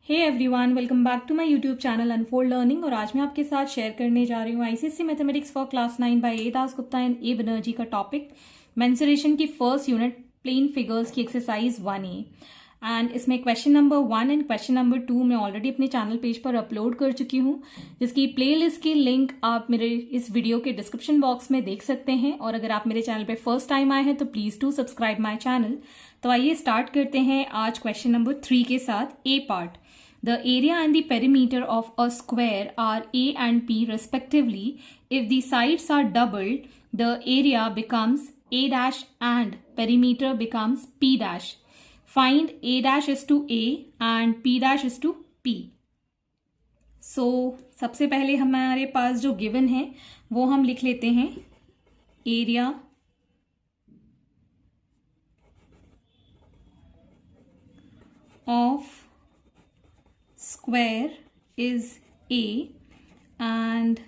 Hey everyone, welcome back to my YouTube channel Unfold Learning. और आज मैं आपके साथ शेयर करने जा रही हूँ ICSE mathematics for class 9 by A Das Gupta and A Banerjee का टॉपिक मेंसुरेशन की फर्स्ट यूनिट प्लेन फिगर्स की एक्सरसाइज 1A। एंड इसमें question number 1 and question number 2 मैं ऑलरेडी अपने चैनल पेज पर अपलोड कर चुकी हूँ, जिसकी प्लेलिस्ट की लिंक आप मेरे इस वीडियो के डिस्क्रिप्शन बॉक्स में देख सकते हैं। और अगर आप मेरे चैनल पे फर्स्ट टाइम आए हैं तो please do subscribe my channel. तो आइए स्टार्ट करते हैं आज क्वेश्चन नंबर 3 के साथ। ए part, the area and the perimeter of a square are A and P respectively. If the sides are doubled, the area becomes A dash and perimeter becomes P dash. Find A dash is to A and P dash is to P. So, सबसे पहले हमारे पास जो given है वो हम लिख लेते हैं। Area of square is A and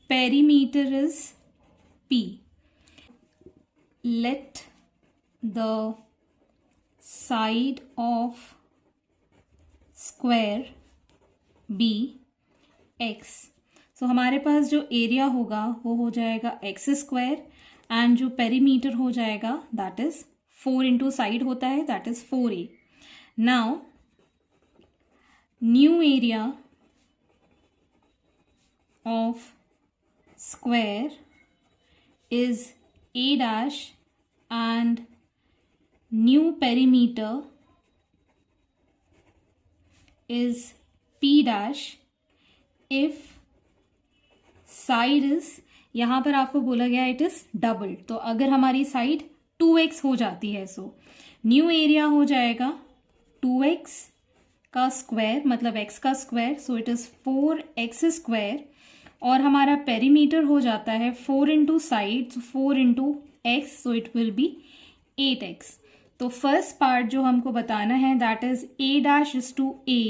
perimeter is P. Let the side of square be x. So हमारे पास जो एरिया होगा वो हो जाएगा एक्स स्क्वायर एंड जो पेरीमीटर हो जाएगा दैट इज 4 इंटू साइड होता है that is 4A. Now new area of square is A dash and new perimeter is P dash if side is, यहाँ पर आपको बोला गया इट इज डबल, तो अगर हमारी साइड 2x हो जाती है सो न्यू एरिया हो जाएगा 2x का स्क्वायर मतलब x का square, so it is 4x square. और हमारा पेरीमीटर हो जाता है 4 into side, 4 into x, so it will be 8x. तो फर्स्ट पार्ट जो हमको बताना है that is a dash is to a,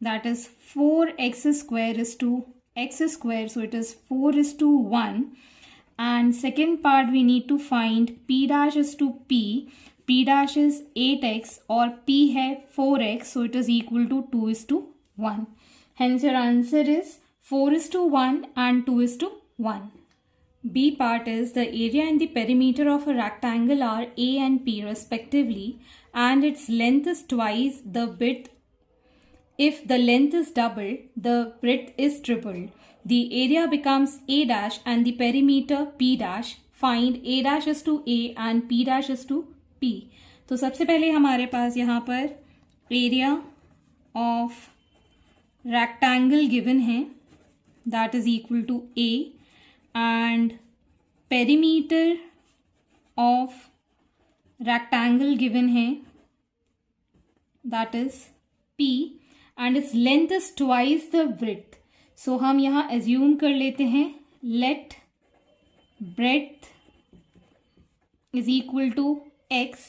that is 4x square is to x square, so it is 4 is to 1. And second part we need to find p dash is to p. P dash is 8x और P है 4x, so it is equal to 2:1. Hence your answer is 4:1 and 2:1. B part is the area and the perimeter of a rectangle are A and P respectively, and its length is twice the width. If the length is doubled, the breadth is tripled. The area becomes A dash and the perimeter P dash. Find A dash is to A and P dash is to P. तो सबसे पहले हमारे पास यहाँ पर area of rectangle given है that is equal to A and perimeter of rectangle given है that is P and its length is twice the breadth. So हम यहाँ एज्यूम कर लेते हैं let breadth is equal to x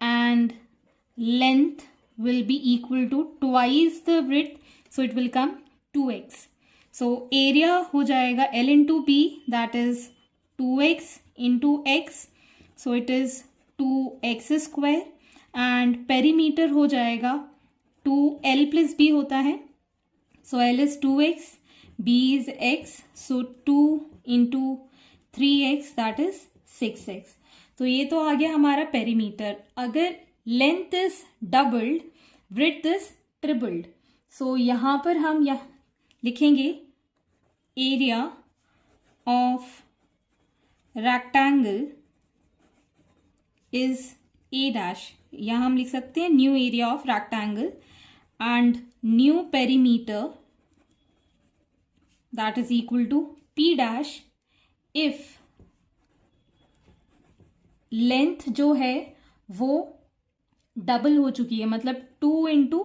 and length will be equal to twice the width, so it will come 2x. So area हो जाएगा L into P, that is 2x into x, so it is 2x square. and perimeter हो जाएगा 2L plus B होता है, so L is 2x, B is x, so 2 into 3x that is 6x. तो ये तो आ गया हमारा perimeter. अगर length is doubled, breadth is tripled, so यहाँ पर हम लिखेंगे area of rectangle is A dash. यहाँ हम लिख सकते हैं new area of rectangle and new perimeter that is equal to P dash if length जो है वो डबल हो चुकी है, मतलब 2 into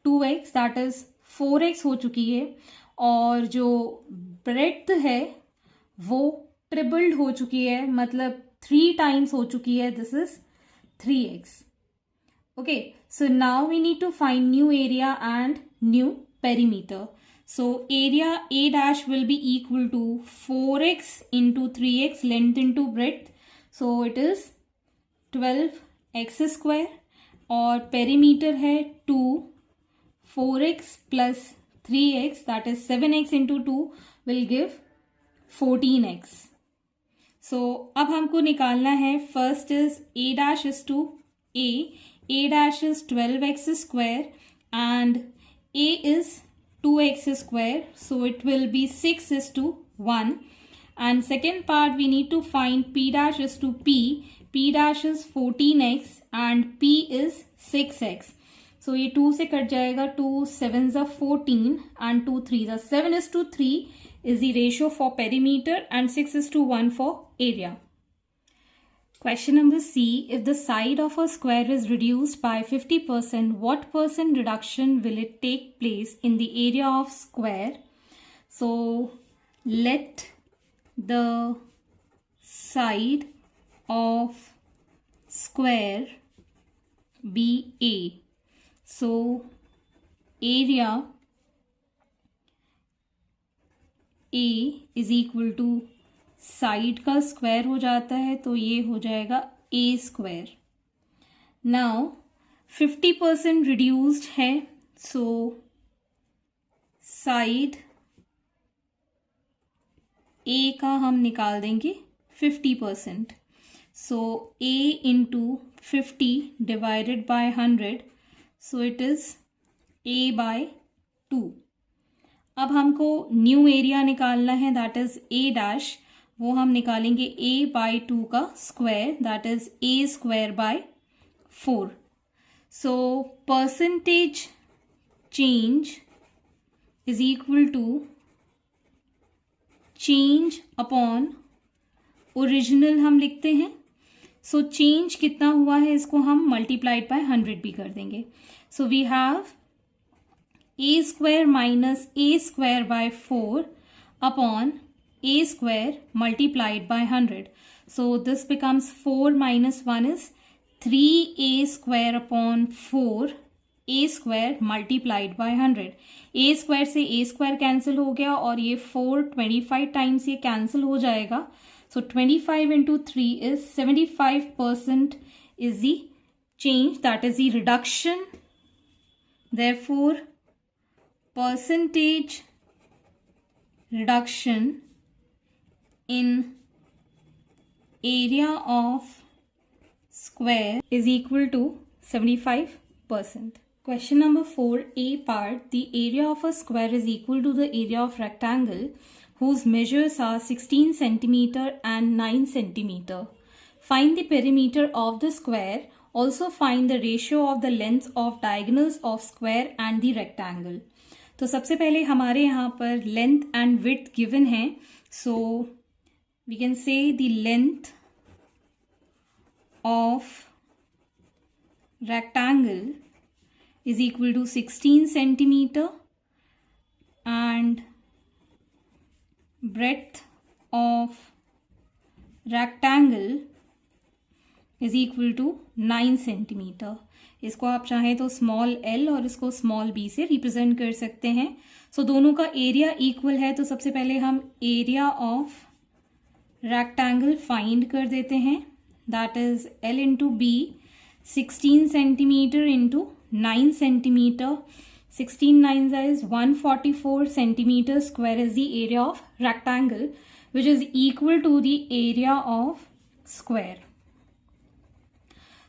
2x that is 4x हो चुकी है, और जो ब्रेड्थ है वो ट्रिपल्ड हो चुकी है, मतलब 3 टाइम्स हो चुकी है, this is 3x. Okay, so now we need to find new area and new perimeter. So area A dash will be equal to 4x into 3x length into breadth. So it is 12x square और perimeter है 2, 4x plus 3x that is 7x into 2 will give 14x. So अब हमको निकालना है, first is a dash is to a dash is 12x square and a is 2x square, so it will be 6 is to 1. And second part we need to find p dash is to p dash is 14x and p is 6x. So ये 2 से cut जाएगा, 2 7s are 14 and 2 3s are 7 is to 3 is the ratio for perimeter and 6 is to 1 for area. Question number C, if the side of a square is reduced by 50%, what percent reduction will it take place in the area of square? So let the side of square be A. So area A is equal to side का square हो जाता है, तो ये हो जाएगा a square. Now 50% reduced है, so side a का हम निकाल देंगे 50%. So a into 50 divided by 100, so it is a by 2. अब हमको न्यू एरिया निकालना है, दैट इज a डैश. वो हम निकालेंगे a बाई 2 का square, that is a square by 4. So percentage change is equal to change upon original हम लिखते हैं. सो चेंज कितना हुआ है इसको हम मल्टीप्लाइड बाय 100 भी कर देंगे. So we have a square minus a square by 4 upon a square multiplied by 100. So this becomes 4 minus 1 is 3a square upon 4 a square multiplied by 100. a square से a square cancel हो गया और ये 4 25 times ये cancel हो जाएगा. So 25 into 3 is 75% is the change, that is the reduction. Therefore percentage reduction in area of square is equal to 75%. Question number 4, A part. The area of a square is equal to the area of rectangle whose measures are 16 centimeter and 9 centimeter. Find the perimeter of the square. Also find the ratio of the lengths of diagonals of square and the rectangle. तो सबसे पहले हमारे यहाँ पर length and width given है. सो we can say the length of rectangle is equal to 16 centimeter and breadth of rectangle is equal to 9 centimeter. इसको आप चाहें तो स्मॉल l और इसको स्मॉल b से रिप्रेजेंट कर सकते हैं. सो दोनों का एरिया इक्वल है, तो सबसे पहले हम एरिया ऑफ रेक्टेंगल फाइंड कर देते हैं, that is L into B. 16 centimetre into 9 centimetre, 16 9 is 144 centimetre square is the area of rectangle which is equal to the area of square.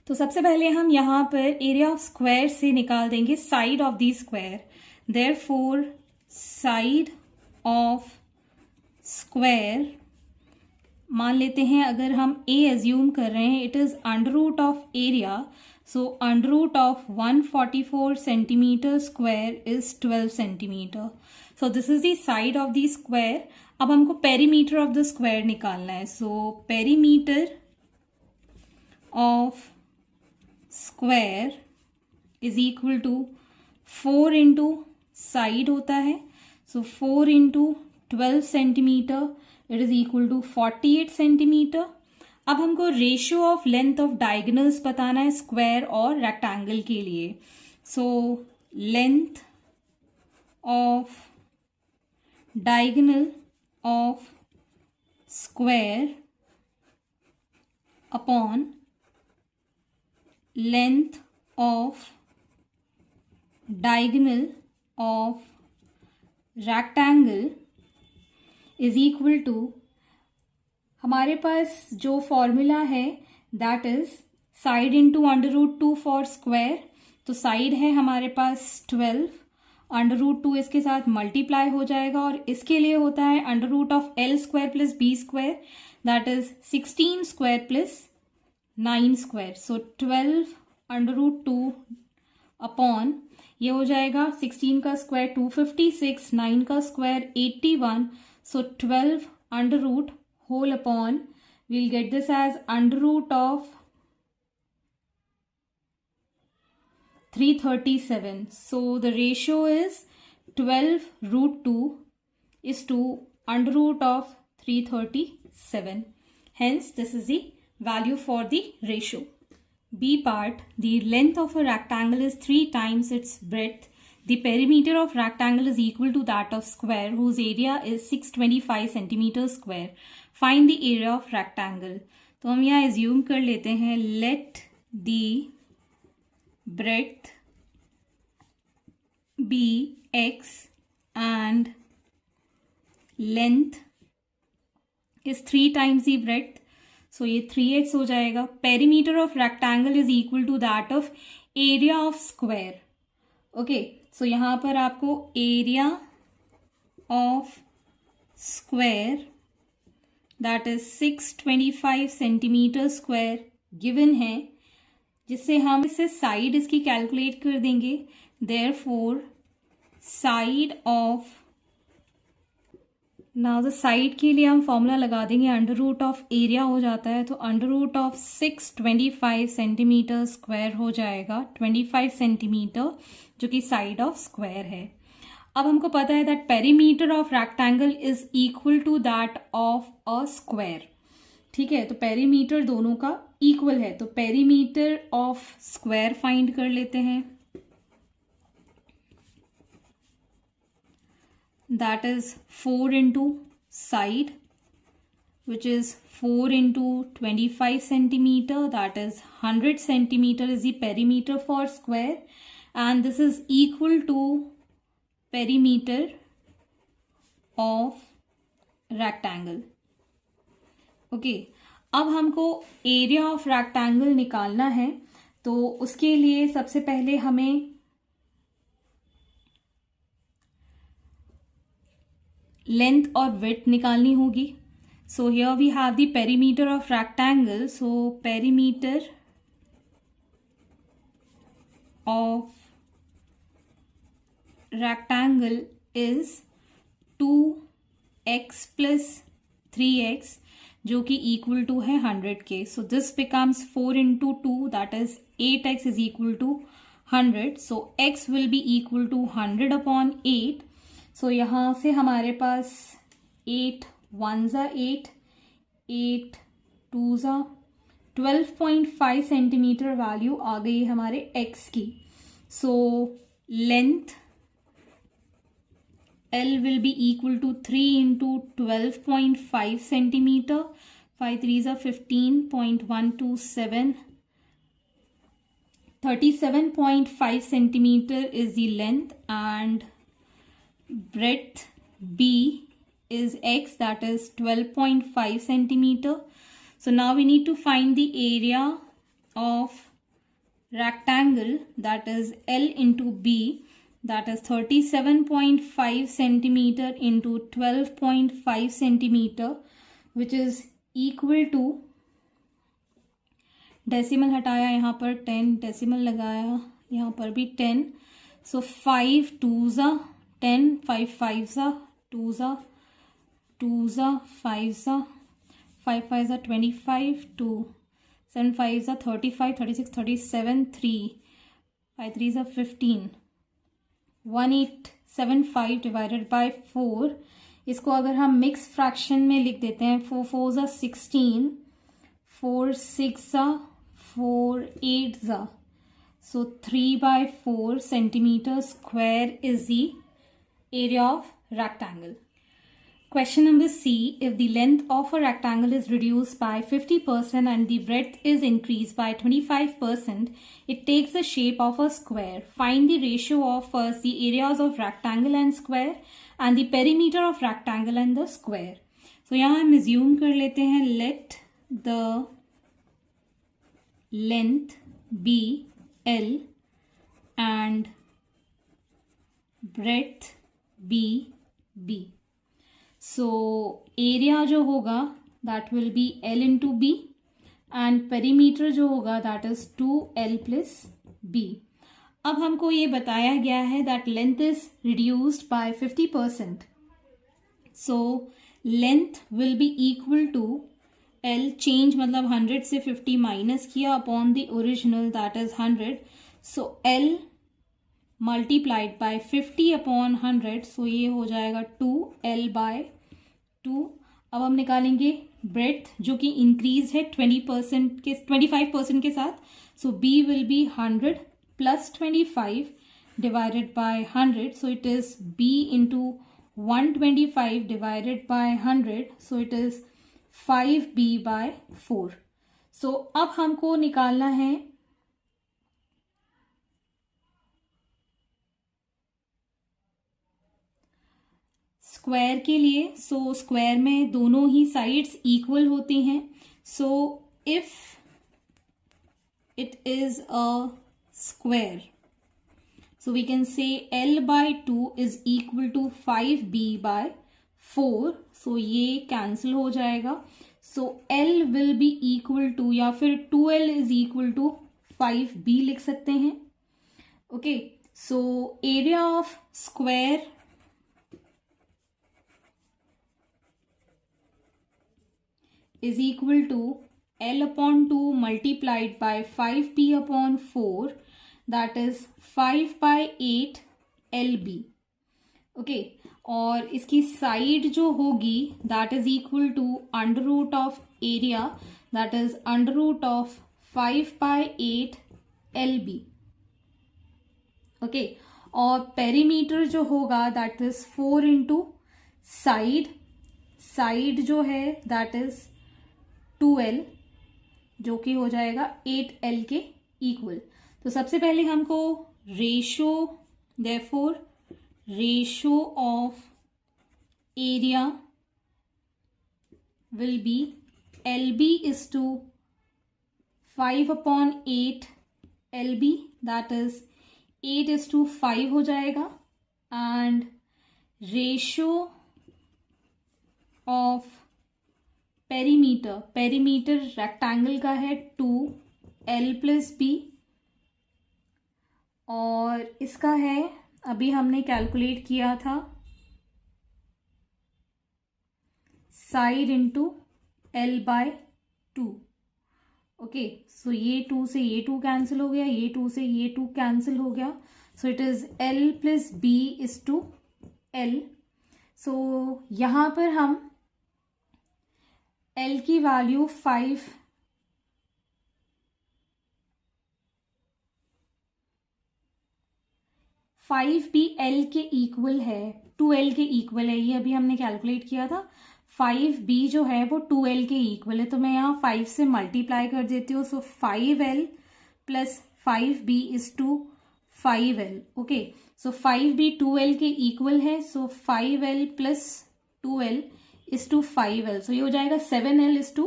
तो सबसे पहले हम यहाँ पर एरिया ऑफ स्क्वायर से निकाल देंगे side of the square. Therefore side of square मान लेते हैं, अगर हम a एज्यूम कर रहे हैं, it is under root of area. So under root of 144 centimetre square is 12 centimetre. So this is the side of the square. अब हमको पेरीमीटर ऑफ द स्क्वायर निकालना है. So perimeter of square is equal to 4 into side होता है. So 4 into 12 centimetre it is equal to 48 centimetre. अब हमको ratio of length of diagonals बताना है स्क्वायर और रेक्टेंगल के लिए. So length of diagonal of square upon length of diagonal of rectangle is equal to, हमारे पास जो फॉर्मूला है that is side into √2 for square. तो साइड है हमारे पास 12, √2 इसके साथ मल्टीप्लाई हो जाएगा और इसके लिए होता है √L² plus B² that is 16² plus 9². So 12 √2 upon ये हो जाएगा 16 का स्क्वायर 256, 9 का square 81. So 12 under whole upon, we'll get this as √of 337. So the ratio is 12√2 is to √of 337. Hence this is the value for the ratio. B part, the length of a rectangle is 3 times its breadth. The perimeter of rectangle is equal to that of square whose area is 625 centimeter square. Find the area of rectangle. तो हम यहाँ assume कर लेते हैं let the breadth be x and length is 3 times the breadth. So ये 3x हो जाएगा. Perimeter of rectangle is equal to that of area of square. Okay, so यहाँ पर आपको area of square that is 625 centimetre square given है, जिससे हम इससे साइड इसकी कैलकुलेट कर देंगे. Therefore side of, now the side के लिए हम फॉर्मूला लगा देंगे √of एरिया हो जाता है तो √of 625 सेंटीमीटर स्क्वायर हो जाएगा. 25 सेंटीमीटर जो कि साइड ऑफ स्क्वायर है. अब हमको पता है that perimeter of rectangle is equal to that of a square. ठीक है, तो पेरीमीटर दोनों का इक्वल है. तो पेरीमीटर ऑफ स्क्वायर फाइंड कर लेते हैं. That is 4 into side which is 4 into 25 centimetre that is 100 centimetre is the perimeter for square and this is equal to perimeter of rectangle. Okay, अब हमको area of rectangle निकालना है. तो उसके लिए सबसे पहले हमें लेंथ और विड्थ निकालनी होगी. So here we have the perimeter of rectangle. So perimeter of rectangle is 2x plus 3x जो कि equal to है 100 के. So this becomes 4 into 2 that is 8x is equal to 100. So x will be equal to 100 upon 8. So यहाँ से हमारे पास 8 1s are 8, 8 2s are 12.5 centimetre value आ गई हमारे x की. So length L will be equal to 3 into 12.5 centimeter. 5 3s are 15.127. 37.5 centimeter is the length and breadth B is x that is 12.5 centimeter. So now we need to find the area of rectangle that is L into B. That is 37.5 centimeter into 12.5 centimeter which is equal to, decimal हटाया यहाँ पर 10, decimal लगाया यहाँ पर भी 10. So 5 2s are 10, 5 5s are 2s are 2s are 5s are 5 5s are 25, 2 7 5s are 35, 36 37, 3 5 3s are 15. 1875 divided by 4. इसको अगर हम मिक्स फ्रैक्शन में लिख देते हैं 4 4s are 16, 4 6s are 4 8s are. So 3/4 centimeter square is the area of rectangle. Question number C, if the length of a rectangle is reduced by 50% and the breadth is increased by 25%, it takes the shape of a square. Find the ratio of first the areas of rectangle and square and the perimeter of rectangle and the square. So यहाँ हम assume कर लेते हैं let the length be L and breadth be B. So area जो होगा that will be L into B and perimeter जो होगा that is 2L plus B. अब हमको ये बताया गया है that length is reduced by 50%. So length will be equal to L change मतलब 100 से 50 माइनस किया upon the original that is 100. So L multiplied by 50 upon 100. So ये हो जाएगा 2L by 2. अब हम निकालेंगे breadth जो कि increase है 20% के 25% के साथ. So B will be 100 plus 25 divided by 100. So it is B into 125 divided by 100. So it is 5B by 4. So अब हमको निकालना है स्क्वायर के लिए. सो स्क्वायर में दोनों ही साइड्स इक्वल होती हैं. So if it is a square so we can say L by 2 is equal to 5B by 4. So ये कैंसिल हो जाएगा. So L will be equal to या फिर 2L is equal to 5B लिख सकते हैं. Okay, so area of square is equal to L upon 2 multiplied by 5B upon 4, that is 5 by 8 LB. Okay, और इसकी side जो होगी that is equal to under root of area that is under root of 5 by 8 LB. Okay, और perimeter जो होगा that is 4 into side जो है that is 2L जो कि हो जाएगा 8L के इक्वल. तो सबसे पहले हमको ratio therefore ratio of area will be LB is to 5 upon 8 LB, that is 8 is to 5 हो जाएगा. And ratio of perimeter rectangle का है 2L plus B और इसका है अभी हमने कैलकुलेट किया था side into L by 2. Okay, so ये 2 से ये 2 कैंसिल हो गया, ये 2 से ये 2 कैंसिल हो गया. सो it is L plus B is to L. सो यहाँ पर हम L की वैल्यू 5 भी L के इक्वल है, 2L के इक्वल है. ये अभी हमने कैलकुलेट किया था. 5B जो है वो 2L के इक्वल है, तो मैं यहाँ 5 से मल्टीप्लाई कर देती हूँ. So 5L plus 5B is to 5L. Okay, so 5B 2L के इक्वल है. So 5L plus 2L is to 5L. So ये हो जाएगा 7L इज टू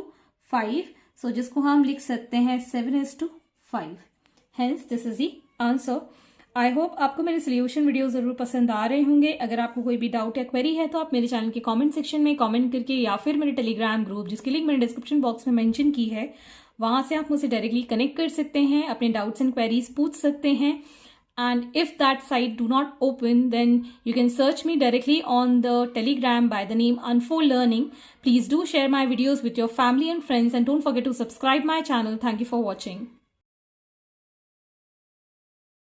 5. सो जिसको हम लिख सकते हैं 7 is to 5. Hence this is the answer. I hope आपको मेरे सोल्यूशन वीडियो जरूर पसंद आ रहे होंगे. अगर आपको कोई भी डाउट या क्वेरी है तो आप मेरे चैनल के कमेंट सेक्शन में कमेंट करके या फिर मेरे टेलीग्राम ग्रुप जिसकी लिंक मैंने डिस्क्रिप्शन बॉक्स में मेंशन की है वहां से आप मुझसे डायरेक्टली कनेक्ट कर सकते हैं, अपने डाउट्स एंड क्वेरीज पूछ सकते हैं. And if that site do not open, then you can search me directly on the Telegram by the name Unfold Learning. Please do share my videos with your family and friends and don't forget to subscribe my channel. Thank you for watching.